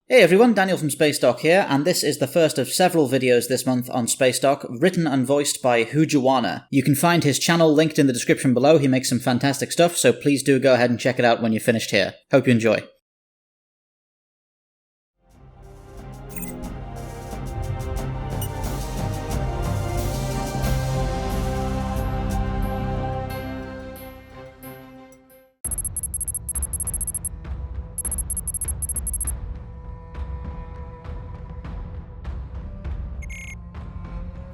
Hey everyone, Daniel from Spacedock here, and this is the first of several videos this month on Spacedock, written and voiced by Hoojiwana. You can find his channel linked in the description below. He makes some fantastic stuff, so please do go ahead and check it out when you're finished here. Hope you enjoy.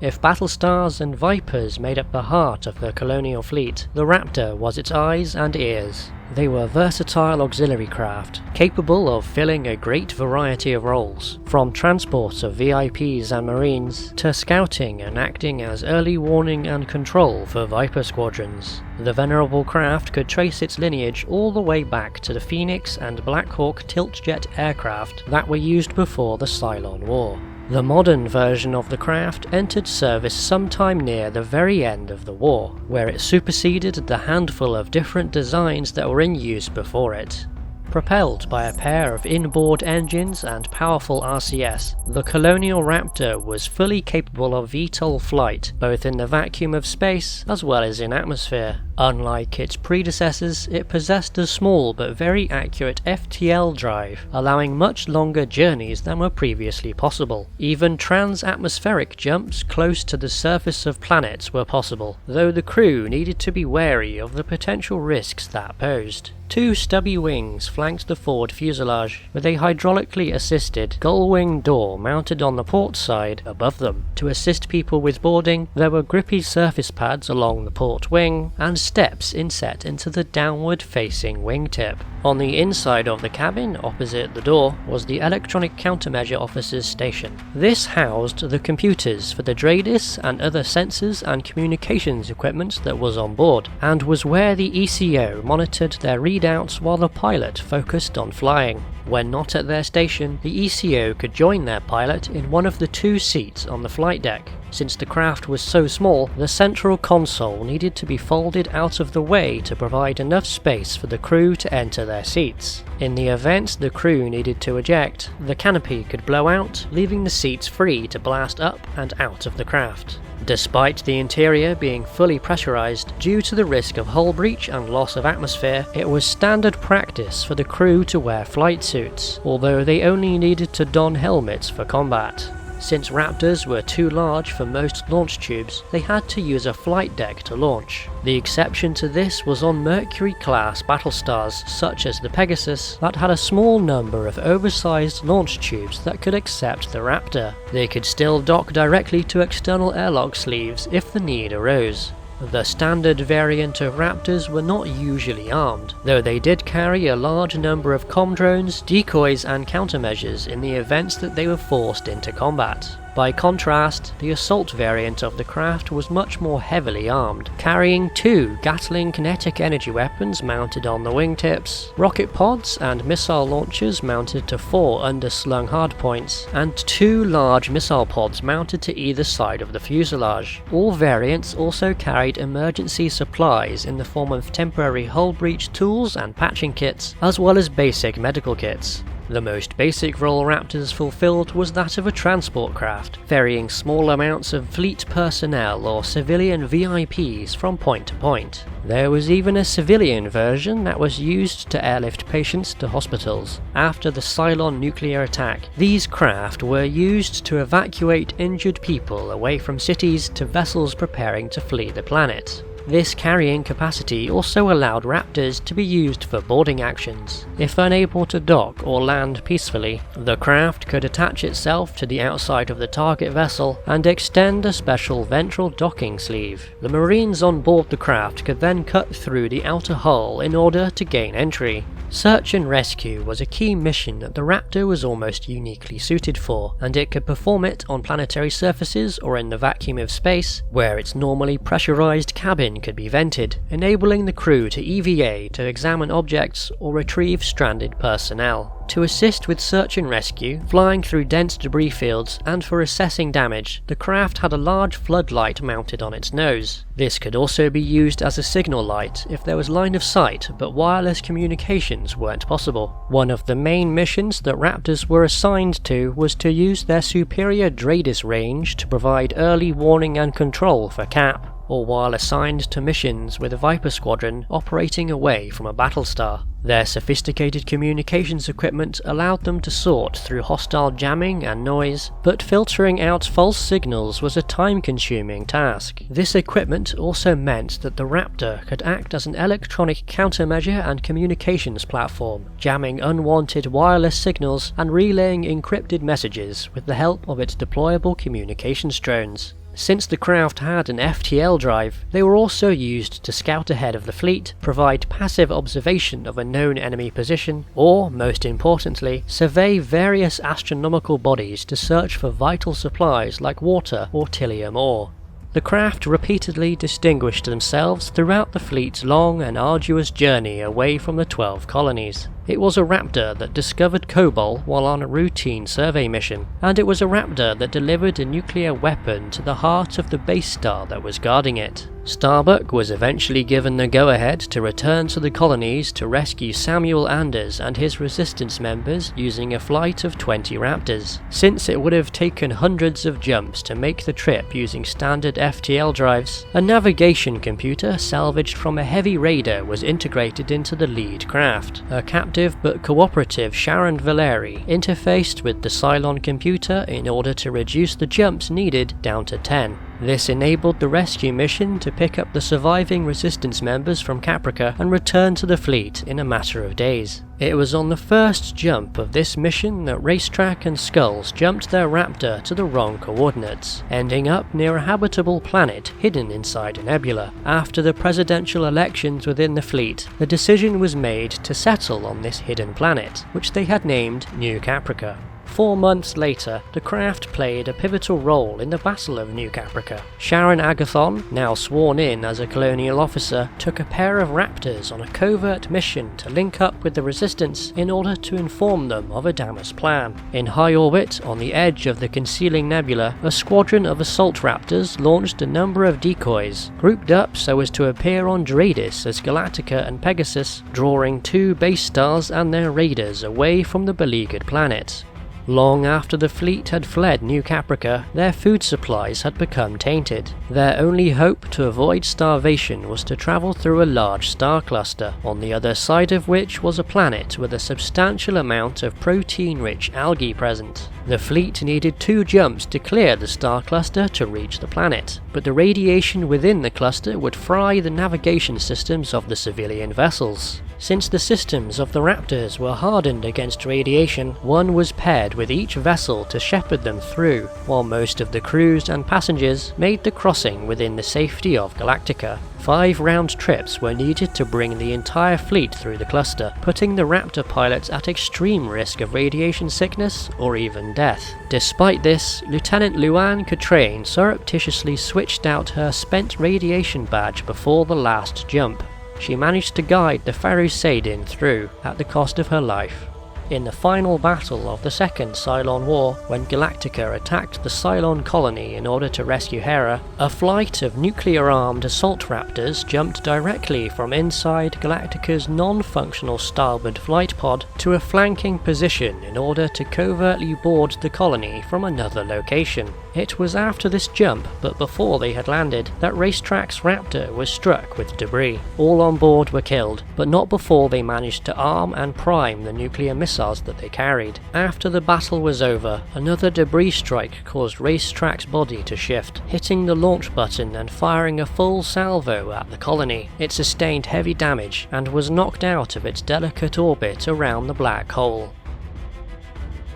If battlestars and vipers made up the heart of the colonial fleet, the Raptor was its eyes and ears. They were versatile auxiliary craft, capable of filling a great variety of roles, from transport of VIPs and Marines, to scouting and acting as early warning and control for Viper squadrons. The venerable craft could trace its lineage all the way back to the Phoenix and Black Hawk tilt-jet aircraft that were used before the Cylon War. The modern version of the craft entered service sometime near the very end of the war, where it superseded the handful of different designs that were in use before it. Propelled by a pair of inboard engines and powerful RCS, the Colonial Raptor was fully capable of VTOL flight, both in the vacuum of space as well as in atmosphere. Unlike its predecessors, it possessed a small but very accurate FTL drive, allowing much longer journeys than were previously possible. Even trans-atmospheric jumps close to the surface of planets were possible, though the crew needed to be wary of the potential risks that posed. Two stubby wings flanked the forward fuselage, with a hydraulically assisted gull-wing door mounted on the port side above them. To assist people with boarding, there were grippy surface pads along the port wing, and steps inset into the downward-facing wingtip. On the inside of the cabin, opposite the door, was the electronic countermeasure officer's station. This housed the computers for the DRADIS and other sensors and communications equipment that was on board, and was where the ECO monitored their readouts while the pilot focused on flying. When not at their station, the ECO could join their pilot in one of the two seats on the flight deck. Since the craft was so small, the central console needed to be folded out of the way to provide enough space for the crew to enter their seats. In the event the crew needed to eject, the canopy could blow out, leaving the seats free to blast up and out of the craft. Despite the interior being fully pressurized due to the risk of hull breach and loss of atmosphere, it was standard practice for the crew to wear flight suits, although they only needed to don helmets for combat. Since Raptors were too large for most launch tubes, they had to use a flight deck to launch. The exception to this was on Mercury-class battlestars such as the Pegasus that had a small number of oversized launch tubes that could accept the Raptor. They could still dock directly to external airlock sleeves if the need arose. The standard variant of Raptors were not usually armed, though they did carry a large number of comm drones, decoys and countermeasures in the events that they were forced into combat. By contrast, the assault variant of the craft was much more heavily armed, carrying two Gatling kinetic energy weapons mounted on the wingtips, rocket pods and missile launchers mounted to 4 underslung hardpoints, and 2 large missile pods mounted to either side of the fuselage. All variants also carried emergency supplies in the form of temporary hull breach tools and patching kits, as well as basic medical kits. The most basic role Raptors fulfilled was that of a transport craft, ferrying small amounts of fleet personnel or civilian VIPs from point to point. There was even a civilian version that was used to airlift patients to hospitals. After the Cylon nuclear attack, these craft were used to evacuate injured people away from cities to vessels preparing to flee the planet. This carrying capacity also allowed Raptors to be used for boarding actions. If unable to dock or land peacefully, the craft could attach itself to the outside of the target vessel and extend a special ventral docking sleeve. The Marines on board the craft could then cut through the outer hull in order to gain entry. Search and rescue was a key mission that the Raptor was almost uniquely suited for, and it could perform it on planetary surfaces or in the vacuum of space, where its normally pressurized cabin could be vented, enabling the crew to EVA to examine objects or retrieve stranded personnel. To assist with search and rescue, flying through dense debris fields, and for assessing damage, the craft had a large floodlight mounted on its nose. This could also be used as a signal light if there was line of sight but wireless communications weren't possible. One of the main missions that Raptors were assigned to was to use their superior DRADIS range to provide early warning and control for Cap, or while assigned to missions with a Viper squadron operating away from a Battlestar. Their sophisticated communications equipment allowed them to sort through hostile jamming and noise, but filtering out false signals was a time-consuming task. This equipment also meant that the Raptor could act as an electronic countermeasure and communications platform, jamming unwanted wireless signals and relaying encrypted messages with the help of its deployable communications drones. Since the craft had an FTL drive, they were also used to scout ahead of the fleet, provide passive observation of a known enemy position, or, most importantly, survey various astronomical bodies to search for vital supplies like water or Tilium ore. The craft repeatedly distinguished themselves throughout the fleet's long and arduous journey away from the 12 colonies. It was a Raptor that discovered Cobol while on a routine survey mission, and it was a Raptor that delivered a nuclear weapon to the heart of the base star that was guarding it. Starbuck was eventually given the go-ahead to return to the colonies to rescue Samuel Anders and his resistance members using a flight of 20 Raptors. Since it would have taken hundreds of jumps to make the trip using standard FTL drives, a navigation computer salvaged from a heavy raider was integrated into the lead craft. A captive but cooperative Sharon Valeri interfaced with the Cylon computer in order to reduce the jumps needed down to 10. This enabled the rescue mission to pick up the surviving resistance members from Caprica and return to the fleet in a matter of days. It was on the first jump of this mission that Racetrack and Skulls jumped their Raptor to the wrong coordinates, ending up near a habitable planet hidden inside a nebula. After the presidential elections within the fleet, the decision was made to settle on this hidden planet, which they had named New Caprica. 4 months later, the craft played a pivotal role in the Battle of New Caprica. Sharon Agathon, now sworn in as a colonial officer, took a pair of Raptors on a covert mission to link up with the Resistance in order to inform them of Adama's plan. In high orbit, on the edge of the concealing nebula, a squadron of assault Raptors launched a number of decoys, grouped up so as to appear on DRADIS as Galactica and Pegasus, drawing 2 base stars and their raiders away from the beleaguered planet. Long after the fleet had fled New Caprica, their food supplies had become tainted. Their only hope to avoid starvation was to travel through a large star cluster, on the other side of which was a planet with a substantial amount of protein-rich algae present. The fleet needed 2 jumps to clear the star cluster to reach the planet, but the radiation within the cluster would fry the navigation systems of the civilian vessels. Since the systems of the Raptors were hardened against radiation, one was paired with each vessel to shepherd them through, while most of the crews and passengers made the crossing within the safety of Galactica. 5 round trips were needed to bring the entire fleet through the cluster, putting the Raptor pilots at extreme risk of radiation sickness or even death. Despite this, Lieutenant Luann Catrain surreptitiously switched out her spent radiation badge before the last jump. She managed to guide the Pharusadin through at the cost of her life. In the final battle of the Second Cylon War, when Galactica attacked the Cylon colony in order to rescue Hera, a flight of nuclear-armed assault Raptors jumped directly from inside Galactica's non-functional starboard flight pod to a flanking position in order to covertly board the colony from another location. It was after this jump, but before they had landed, that Racetrack's Raptor was struck with debris. All on board were killed, but not before they managed to arm and prime the nuclear missiles that they carried. After the battle was over, another debris strike caused Racetrack's body to shift, hitting the launch button and firing a full salvo at the colony. It sustained heavy damage and was knocked out of its delicate orbit around the black hole.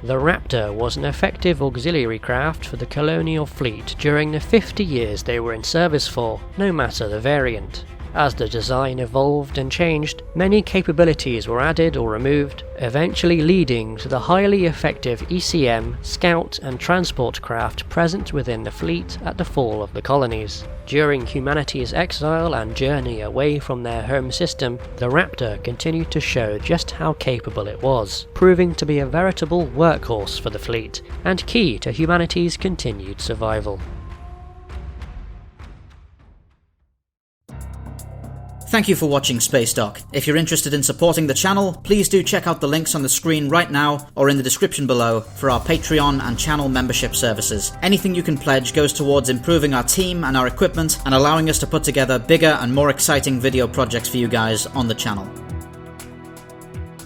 The Raptor was an effective auxiliary craft for the colonial fleet during the 50 years they were in service for, no matter the variant. As the design evolved and changed, many capabilities were added or removed, eventually leading to the highly effective ECM, scout and transport craft present within the fleet at the fall of the colonies. During humanity's exile and journey away from their home system, the Raptor continued to show just how capable it was, proving to be a veritable workhorse for the fleet, and key to humanity's continued survival. Thank you for watching Spacedock. If you're interested in supporting the channel, please do check out the links on the screen right now or in the description below for our Patreon and channel membership services. Anything you can pledge goes towards improving our team and our equipment and allowing us to put together bigger and more exciting video projects for you guys on the channel.